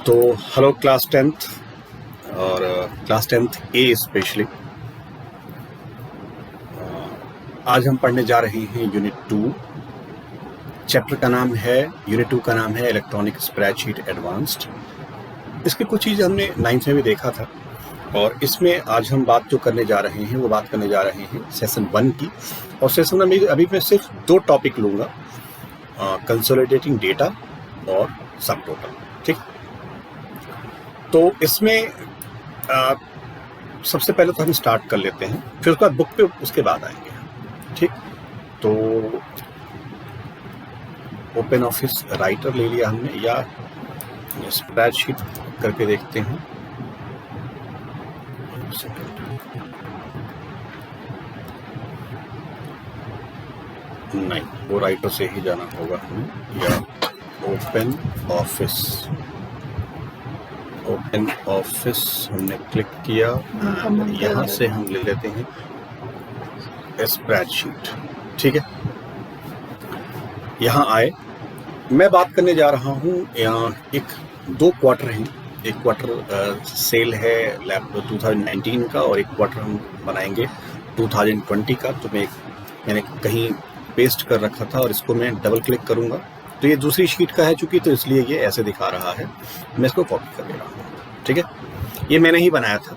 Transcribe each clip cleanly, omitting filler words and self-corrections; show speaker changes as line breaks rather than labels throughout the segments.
तो hello class tenth और class tenth A specially. आज हम पढ़ने जा रहे हैं यूनिट 2। चैप्टर का नाम है, यूनिट 2 का नाम है इलेक्ट्रॉनिक स्प्रेडशीट एडवांस्ड। इसकी कुछ चीज़ हमने 9th में भी देखा था और इसमें आज हम बात जो करने जा रहे हैं वो बात करने जा रहे हैं सेशन 1 की। और सेशन में अभी मैं सिर्फ 2 टॉपिक लूँगा, कंसोलिडेटिंग डेटा और सब टोटल। ठीक, तो इसमें सबसे पहले तो हम स्टार्ट कर लेते हैं, फिर उसके बाद बुक पे उसके बाद आएंगे। ठीक, तो ओपन ऑफिस राइटर ले लिया हमने या स्प्रेडशीट करके देखते हैं। नहीं, वो राइटर से ही जाना होगा हमें, या ओपन ऑफिस हमने क्लिक किया। यहाँ से हम ले लेते हैं स्प्रेडशीट। ठीक है, यहाँ आए, मैं बात करने जा रहा हूँ यहाँ 2 क्वार्टर हैं। एक क्वार्टर सेल है लैब 2019 का और एक क्वार्टर हम बनाएंगे 2020 का। तो मैंने कहीं पेस्ट कर रखा था और इसको मैं डबल क्लिक करूँगा तो ये दूसरी शीट का है चूँकि, तो इसलिए ये ऐसे दिखा रहा है। मैं इसको कॉपी कर ले रहा हूँ। ठीक है, ये मैंने ही बनाया था।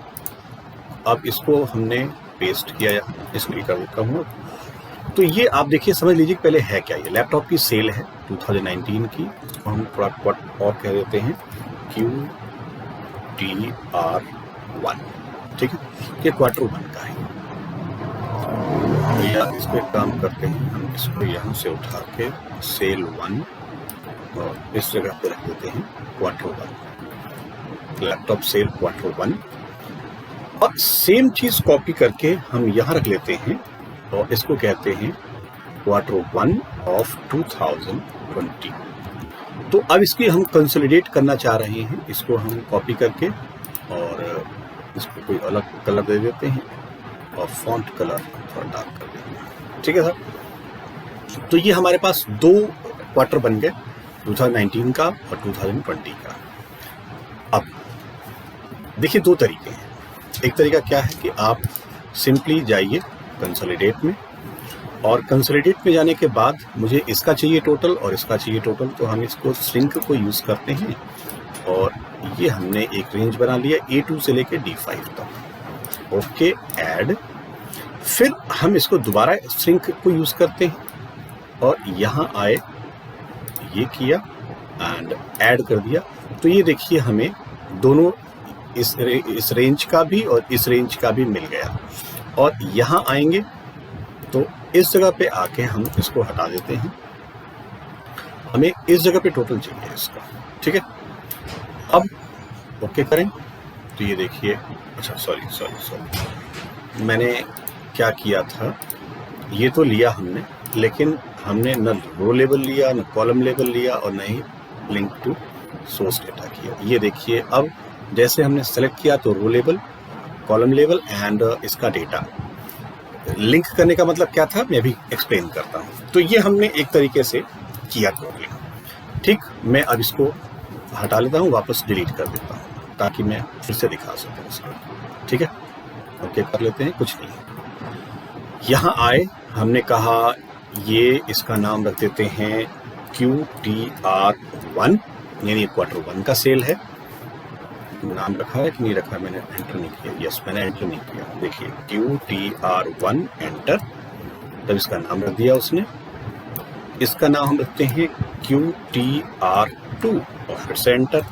अब इसको हमने पेस्ट किया, इसलिए कर देता हूँ। तो ये आप देखिए, समझ लीजिए पहले है क्या। ये लैपटॉप की सेल है 2019 की, और हम थोड़ा और कह देते हैं QTR1। ठीक है, ये क्वार्टर 1 का है। या इस पर काम करते हैं, हम इसको यहाँ से उठा के सेल 1 और इस जगह पे रख देते हैं क्वार्टर 1, लैपटॉप सेल क्वार्टर 1। और सेम चीज कॉपी करके हम यहाँ रख लेते हैं और इसको कहते हैं क्वार्टर 1 ऑफ 2020। तो अब इसकी हम कंसोलिडेट करना चाह रहे हैं, इसको हम कॉपी करके और इसको कोई अलग कलर दे देते हैं और फॉन्ट कलर थोड़ा डार्क कर देते हैं। ठीक है सर, तो ये हमारे पास 2 क्वार्टर बन गए, 2019 का और 2020 का। अब देखिए 2 तरीके हैं। एक तरीका क्या है कि आप सिंपली जाइए कंसोलिडेट में, और कंसोलिडेट में जाने के बाद मुझे इसका चाहिए टोटल और इसका चाहिए टोटल, तो हम इसको श्रिंक को यूज़ करते हैं और ये हमने एक रेंज बना लिया A2 से लेके D5 तक। Okay, add. फिर हम इसको दोबारा श्रिंक को यूज़ करते हैं और यहाँ आए, ये किया एंड ऐड कर दिया। तो ये देखिए हमें दोनों इस रेंज का भी और इस रेंज का भी मिल गया। और यहाँ आएंगे तो इस जगह पे आके हम इसको हटा देते हैं, हमें इस जगह पे टोटल चाहिए इसका। ठीक है, अब ओके करें तो ये देखिए, अच्छा सॉरी मैंने क्या किया था, ये तो लिया हमने, लेकिन हमने न रो लेबल लिया, न कॉलम लेबल लिया और न ही लिंक टू सोर्स डेटा किया। ये देखिए, अब जैसे हमने सेलेक्ट किया तो row label, column label and इसका डेटा लिंक करने का मतलब क्या था, मैं भी एक्सप्लेन करता हूँ। तो ये हमने एक तरीके से किया टोटली। ठीक, मैं अब इसको हटा लेता हूँ, वापस डिलीट कर देता हूँ ताकि मैं फिर से दिखा सकूँ इसको। ठीक है, ओके कर लेते हैं, कुछ नहीं। यहाँ आए, हमने कहा ये इसका नाम रख देते हैं QTR1, यानी क्वार्टर 1 का सेल है। नाम रखा है कि नहीं रखा, मैंने एंटर नहीं किया। यस, मैंने एंटर नहीं किया। देखिए QTR1 एंटर, तब इसका नाम रख दिया उसने। इसका नाम हम रखते हैं QTR2 और फिर से एंटर।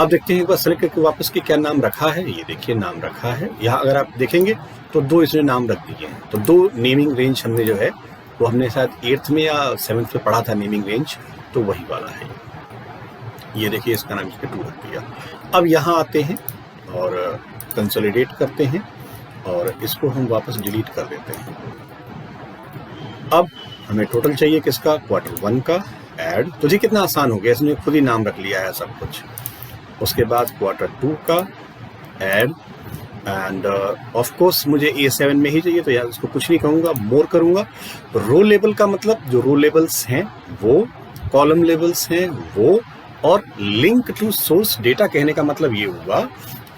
अब देखते हैं एक बार सेलेक्ट करके वापस के क्या नाम रखा है। ये देखिए नाम रखा है। यहाँ अगर आप देखेंगे तो 2 इसने नाम रख दिए हैं। तो 2 नेमिंग रेंज हमने जो है वो हमने शायद 8th में या 7th में पढ़ा था नेमिंग रेंज, तो वही वाला है। ये देखिए इसका नाम इसके 2 रख दिया। अब यहाँ आते हैं और कंसोलिडेट करते हैं और इसको हम वापस डिलीट कर देते हैं। अब हमें टोटल चाहिए किसका, क्वार्टर 1 का। ऐड, तो जी कितना आसान हो गया, इसने खुद ही नाम रख लिया है सब कुछ। उसके बाद क्वार्टर 2 का ऐड एंड ऑफ कोर्स मुझे A7 में ही चाहिए, तो यार इसको कुछ नहीं कहूँगा, मोर करूँगा। रो लेबल का मतलब जो रो लेबल्स हैं वो, कॉलम लेबल्स हैं वो, और लिंक टू सोर्स डेटा कहने का मतलब ये हुआ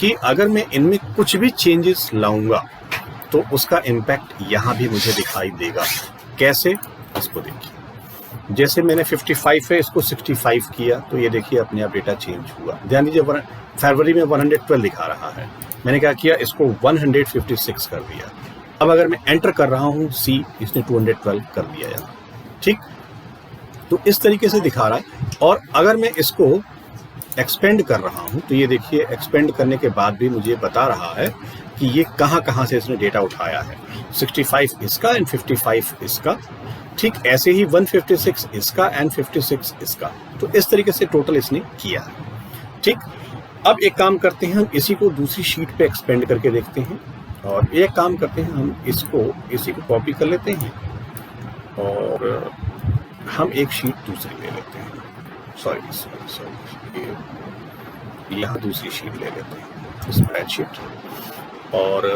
कि अगर मैं इनमें कुछ भी चेंजेस लाऊंगा तो उसका इम्पैक्ट यहां भी मुझे दिखाई देगा। कैसे, इसको देखिए। जैसे मैंने 55 है, इसको 65 किया तो ये देखिए अपने आप डेटा चेंज हुआ। ध्यान दीजिए, फरवरी में 112 दिखा रहा है, मैंने क्या किया, इसको 156 कर दिया। अब अगर मैं एंटर कर रहा हूं सी, इसने 212 कर दिया यहाँ, ठीक। तो इस तरीके से दिखा रहा है। और अगर मैं इसको एक्सपेंड कर रहा हूं तो ये देखिए एक्सपेंड करने के बाद भी मुझे बता रहा है कि ये कहां से इसने डेटा उठाया है। 65 इसका एंड 55 इसका, ठीक। ऐसे ही 156 इसका एंड 56 इसका। तो इस तरीके से टोटल इसने किया है, ठीक। अब एक काम करते हैं, हम इसी को दूसरी शीट पे एक्सपेंड करके देखते हैं। और एक काम करते हैं, हम इसी को कॉपी कर लेते हैं और हम एक शीट दूसरी ले लेते हैं। सॉरी, यहाँ दूसरी शीट ले लेते हैं, स्प्रेडशीट, और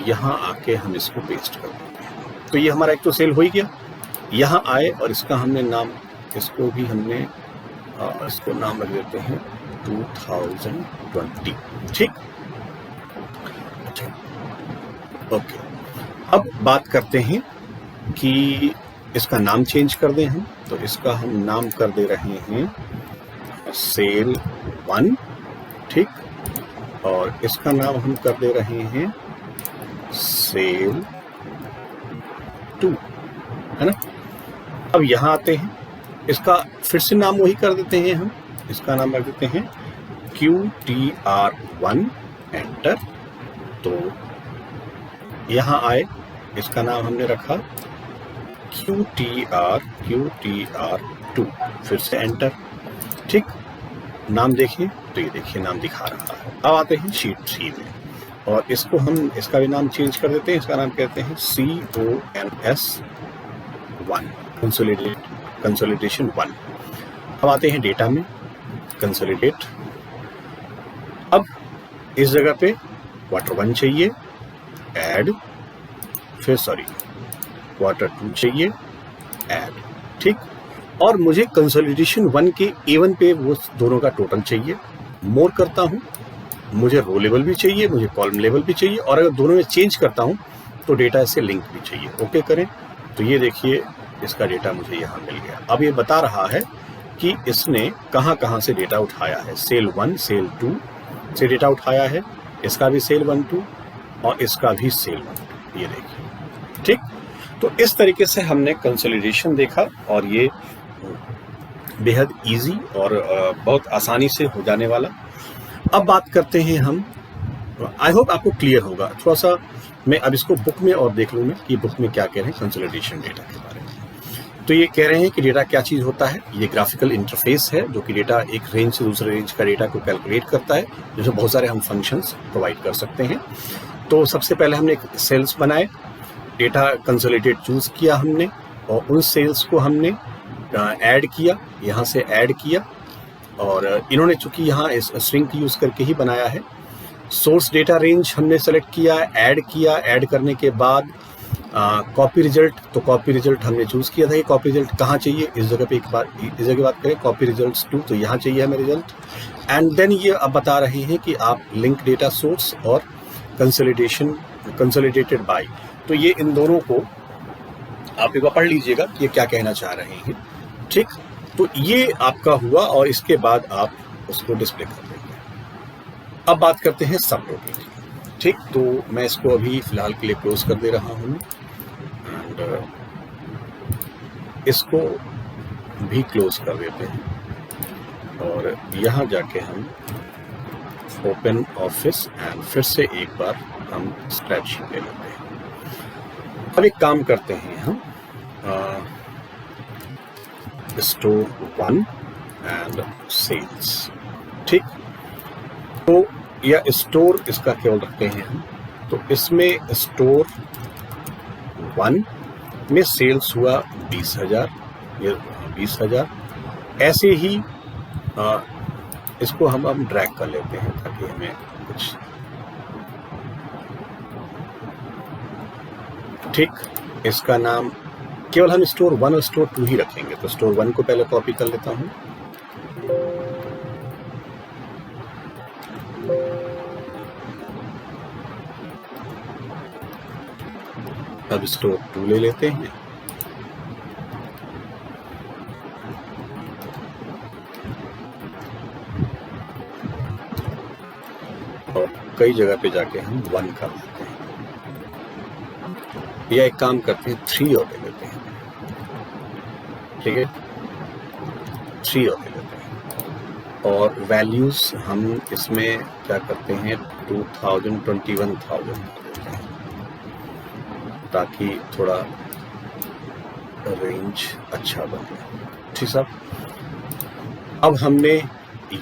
यहाँ आके हम इसको पेस्ट कर देते हैं। तो ये हमारा एक तो सेल हो ही गया। यहाँ आए और इसका हमने नाम, इसको भी हमने इसको नाम रख देते हैं 2020, ठीक। ओके, अब बात करते हैं कि इसका नाम चेंज कर दें हम। तो इसका हम नाम कर दे रहे हैं सेल 1, ठीक। और इसका नाम हम कर दे रहे हैं सेल 2, है ना। अब यहाँ आते हैं, इसका फिर से नाम वही कर देते हैं हम। इसका नाम रख देते हैं QTR1, एंटर। तो यहाँ आए, इसका नाम हमने रखा QTR2, फिर से एंटर, ठीक। नाम देखिए तो ये देखिए नाम दिखा रहा है। अब आते हैं शीट 3 में और इसको हम, इसका भी नाम चेंज कर देते हैं। इसका नाम कहते हैं CONS1, कंसोलिडेशन 1। अब आते हैं डेटा में, कंसोलिडेट। अब इस जगह पे Q1 चाहिए, ऐड, फिर Q2 चाहिए, ऐड, ठीक। और मुझे कंसोलिडेशन 1 के A1 पे वो दोनों का टोटल चाहिए। मोर करता हूं, मुझे रो लेवल भी चाहिए, मुझे कॉलम लेवल भी चाहिए, और अगर दोनों में चेंज करता हूं तो डेटा से लिंक भी चाहिए। ओके करें तो ये देखिए इसका डेटा मुझे यहाँ मिल गया। अब ये बता रहा है कि इसने कहां से डेटा उठाया है। सेल 1, सेल 2 से डेटा उठाया है, इसका भी सेल 1, 2 और इसका भी सेल 1, 2, ये देखिए, ठीक। तो इस तरीके से हमने कंसोलिडेशन देखा और ये बेहद इजी और बहुत आसानी से हो जाने वाला। अब बात करते हैं हम, आई होप आपको क्लियर होगा। थोड़ा सा मैं अब इसको बुक में और देख लूँ मैं कि बुक में क्या कह रहे हैं कंसोलिडेशन डेटा के बारे में। तो ये कह रहे हैं कि डेटा क्या चीज़ होता है। ये ग्राफिकल इंटरफेस है जो कि डेटा एक रेंज से दूसरे रेंज का डेटा को कैलकुलेट करता है, जिसमें बहुत सारे हम फंक्शंस प्रोवाइड कर सकते हैं। तो सबसे पहले हमने एक सेल्स बनाए, डेटा कंसोलिडेट चूज किया हमने, और उन सेल्स को हमने ऐड किया, यहाँ से ऐड किया। और इन्होंने चूंकि यहाँ इस स्ट्रिंग की यूज़ करके ही बनाया है। सोर्स डेटा रेंज हमने सेलेक्ट किया, ऐड किया, ऐड करने के बाद कॉपी रिजल्ट, तो कॉपी रिजल्ट हमने चूज किया था कि कॉपी रिजल्ट कहाँ चाहिए। इस जगह पे एक बार इस जगह बात करें, कॉपी रिजल्ट्स 2, तो यहाँ चाहिए हमें रिजल्ट। एंड देन ये अब बता रहे हैं कि आप लिंक डेटा सोर्स और कंसोलिडेटेड बाय, तो ये इन दोनों को आप एक बार पढ़ लीजिएगा कि ये क्या कहना चाह रहे हैं, ठीक। तो ये आपका हुआ और इसके बाद आप उसको डिस्प्ले कर देंगे। अब बात करते हैं सब टोटल, ठीक। तो मैं इसको अभी फिलहाल के लिए क्लोज कर दे रहा हूँ एंड इसको भी क्लोज कर देते हैं और यहाँ जाके हम ओपन ऑफिस एंड फिर से एक बार हम स्प्रेडशीट ले लेते हैं। अब एक काम करते हैं हम, स्टोर 1 एंड सेल्स, ठीक। तो या स्टोर इसका केवल रखते हैं हम। तो इसमें स्टोर 1 में सेल्स हुआ 20,000, ये 20,000। ऐसे ही इसको हम अब ड्रैग कर लेते हैं ताकि हमें कुछ, ठीक। इसका नाम केवल हम स्टोर 1 और स्टोर 2 ही रखेंगे। तो स्टोर 1 को पहले कॉपी कर लेता हूं अब स्टोर 2 ले लेते हैं, और कई जगह पे जाके हम 1 कर लेते हैं, या एक काम करते हैं 3 और ले लेते हैं, ठीक है, 3 और ले लेते हैं, और वैल्यूज हम इसमें क्या करते हैं 2000 21,000 लेते हैं, ताकि थोड़ा रेंज अच्छा बने। ठीक साहब, अब हमने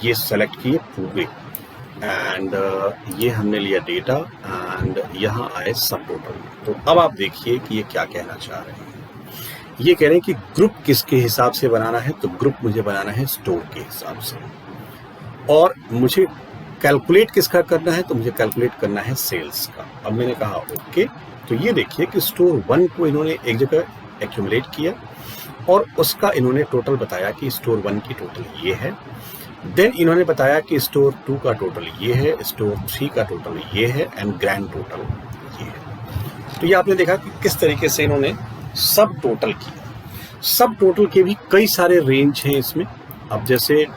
ये सेलेक्ट किए पूरे, एंड ये हमने लिया डेटा, एंड यहाँ आए सब टोटल। तो अब आप देखिए कि ये क्या कहना चाह रहे हैं। ये कह रहे हैं कि ग्रुप किसके हिसाब से बनाना है, तो ग्रुप मुझे बनाना है स्टोर के हिसाब से, और मुझे कैलकुलेट किसका करना है, तो मुझे कैलकुलेट करना है सेल्स का। अब मैंने कहा ओके, तो ये देखिए कि स्टोर 1 को इन्होंने एक जगह एक्यूमुलेट किया, और उसका इन्होंने टोटल बताया कि स्टोर 1 की टोटल ये है। देन इन्होंने बताया कि स्टोर 2 का टोटल ये है, स्टोर 3 का टोटल ये है, एंड ग्रैंड टोटल ये है। तो ये आपने देखा कि किस तरीके से इन्होंने सब टोटल किया। सब टोटल के भी कई सारे रेंज हैं इसमें। अब जैसे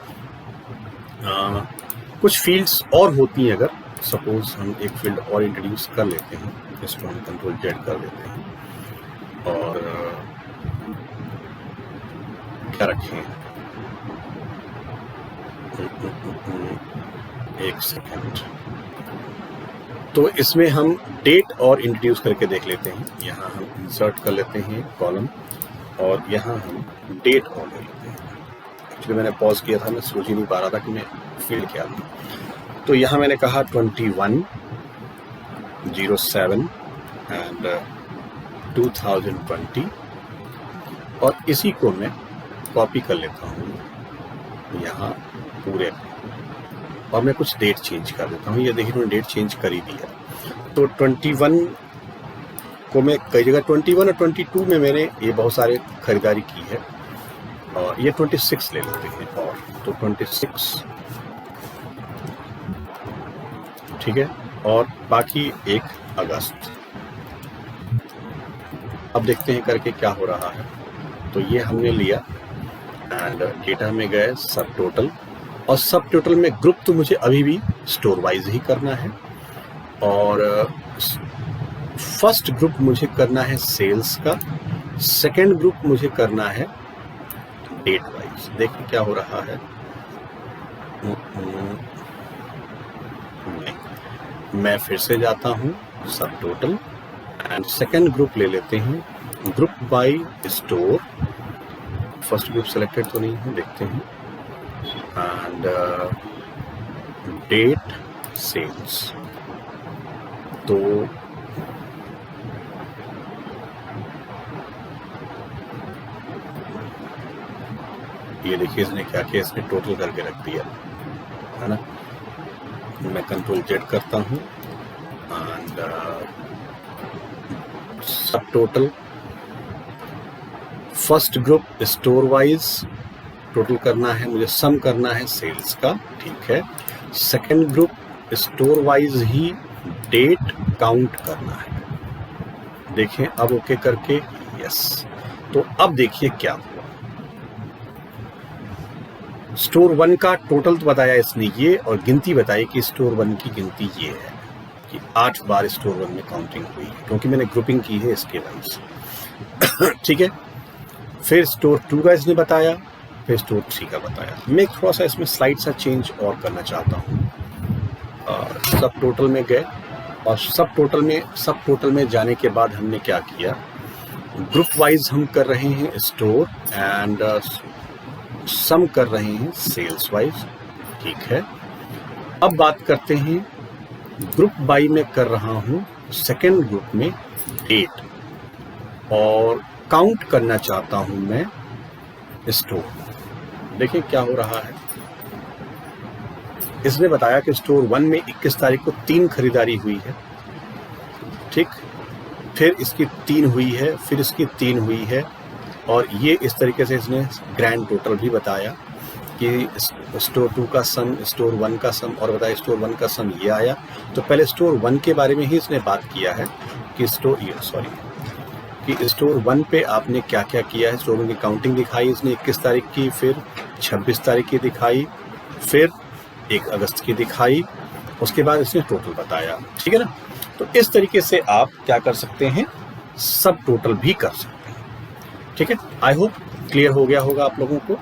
कुछ फील्ड्स और होती हैं, अगर सपोज हम एक फील्ड और इंट्रोड्यूस कर लेते हैं, इसको हम कंट्रोल जेड कर लेते हैं, और क्या रखें, एक सेकेंड, तो इसमें हम डेट और इंट्रोड्यूस करके देख लेते हैं। यहाँ हम इंसर्ट कर लेते हैं कॉलम, और यहाँ हम डेट और ले लेते हैं। एक्चुअली मैंने पॉज किया था, मैं सोच ही नहीं पा रहा था कि मैं फील्ड क्या लूँ। तो यहाँ मैंने कहा 2107 एंड 2020, और इसी को मैं कॉपी कर लेता हूँ यहाँ पूरे, और मैं कुछ डेट चेंज कर देता हूँ। ये देखिए, मैंने डेट चेंज कर ही दिया। तो 21 को मैं कई जगह 21 और 22 में मैंने ये बहुत सारे खरीदारी की है, और ये 26 ले लेते हैं, और तो 26, ठीक है, और बाकी 1 अगस्त। अब देखते हैं करके क्या हो रहा है। तो ये हमने लिया, एंड डेटा में गए सब टोटल, और सब टोटल में ग्रुप तो मुझे अभी भी स्टोर वाइज ही करना है, और फर्स्ट ग्रुप मुझे करना है सेल्स का, सेकंड ग्रुप मुझे करना है डेट वाइज। देखिए क्या हो रहा है। मैं फिर से जाता हूँ सब टोटल, एंड सेकंड ग्रुप ले लेते हैं, group by store. First group selected तो नहीं है, देखते हैं, एंड डेट सेल्स। तो ये देखिए इसने क्या किया, इसने टोटल करके रख दिया है ना। मैं कंट्रोल जेड करता हूँ, एंड सब total, first group store wise total करना है मुझे, सम करना है सेल्स का, ठीक है। सेकंड ग्रुप स्टोर वाइज ही डेट काउंट करना है। देखें अब ओके करके, यस। तो अब देखिए क्या हुआ। स्टोर 1 का टोटल तो बताया इसने ये, और गिनती बताई कि स्टोर 1 की गिनती ये है कि 8 बार स्टोर 1 में काउंटिंग हुई है, क्योंकि मैंने ग्रुपिंग की है इसके वाइज, ठीक है। फिर स्टोर 2 का इसने बताया, फिर स्टोर 3 का बताया। मैं थोड़ा सा इसमें स्लाइड सा चेंज और करना चाहता हूँ। सब टोटल में गए, और सब टोटल में जाने के बाद हमने क्या किया, ग्रुप वाइज हम कर रहे हैं स्टोर, एंड सम कर रहे हैं सेल्स वाइज, ठीक है। अब बात करते हैं ग्रुप बाई में कर रहा हूं सेकेंड ग्रुप में डेट, और काउंट करना चाहता हूं मैं स्टोर। देखिए क्या हो रहा है। इसने बताया कि स्टोर 1 में 21 तारीख को 3 खरीदारी हुई है, ठीक। फिर इसकी 3 हुई है, फिर इसकी 3 हुई है, और ये इस तरीके से इसने ग्रैंड टोटल भी बताया कि स्टोर 2 का सम, स्टोर 1 का सम, और बताया स्टोर 1 का सम ये आया। तो पहले स्टोर 1 के बारे में ही इसने बात किया है कि कि स्टोर 1 पे आपने क्या क्या किया है। स्टोर 1 की काउंटिंग दिखाई इसने 21 तारीख की, फिर 26 तारीख की दिखाई, फिर 1 अगस्त की दिखाई, उसके बाद इसने टोटल बताया, ठीक है ना। तो इस तरीके से आप क्या कर सकते हैं, सब टोटल भी कर सकते हैं, ठीक है। आई होप क्लियर हो गया होगा आप लोगों को।